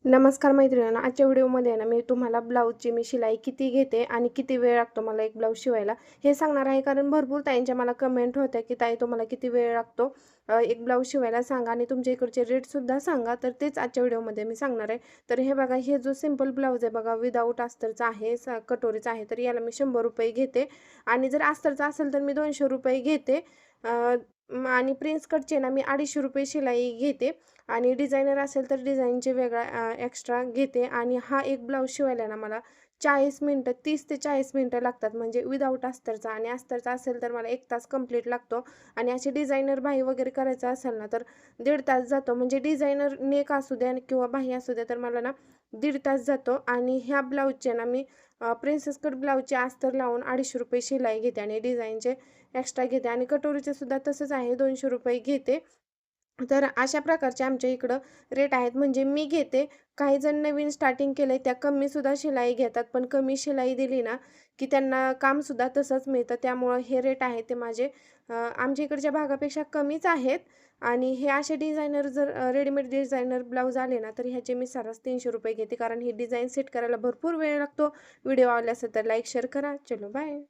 नमस्कार मैत्रिणींनो, आजच्या व्हिडिओमध्ये आहे ना मी तुम्हाला ब्लाऊजची शिलाई किती घेते आणि किती वेळ लागतो मला एक ब्लाऊज शिवायला हे सांगणार आहे. कारण भरपूर ताईंच्या मला कमेंट होत्या की ताई तुम्हाला किती वेळ लागतो एक ब्लाऊज शिवायला सांगा आणि तुमच्या इकडचे रेटसुद्धा सांगा. तर तेच आजच्या व्हिडिओमध्ये मी सांगणार आहे. तर हे बघा, हे जो सिंपल ब्लाऊज आहे बघा, विदाऊट अस्तरचा आहे, कटोरीचा आहे, तर याला मी 100 रुपये घेते. आणि जर अस्तरचा असेल तर मी 200 रुपये घेते. आणि प्रिन्स कटचे ना मी 250 रुपये शिलाई घेते. आणि डिझायनर असेल तर डिझाईनचे वेगळा एक्स्ट्रा घेते. आणि हा एक ब्लाऊज शिवायला ना मला 40 मिनटं, 30 ते 40 मिनटं लागतात, म्हणजे विदाऊट अस्तरचा. आणि अस्तरचा असेल तर मला 1 तास कंप्लीट लागतो. आणि असे डिझायनर बाही वगैरे करायचं असेल ना तर 1.5 तास जातो. म्हणजे डिझायनर नेक असू द्या किंवा बाही असू द्या तर मला ना 1.5 तास जातो. आणि ह्या ब्लाऊजचे ना मी प्रिन्सेस कट ब्लाऊजचे अस्तर लावून 250 रुपये शिलाई घेते आणि डिझाईनचे एक्स्ट्रा घेते. आणि कटोरीचे सुद्धा तसंच आहे, 200 रुपये घेते. तर अशा प्रकारचे आमच्या इकडं रेट आहेत. म्हणजे मी घेते. काही जण नवीन स्टार्टिंग केलंय त्या कमीसुद्धा शिलाई घेतात. पण कमी शिलाई दिली ना, की त्यांना कामसुद्धा तसंच मिळतं. त्यामुळं हे रेट आहे ते माझे आमच्या इकडच्या भागापेक्षा कमीच आहेत. आणि हे असे डिझायनर जर रेडीमेड डिझायनर ब्लाऊज आले ना, तर ह्याचे मी सर्रास 300 रुपये घेते. कारण ही डिझाईन सेट करायला भरपूर वेळ लागतो. व्हिडिओ आवडला असेल तर लाईक, शेअर करा. चलो बाय.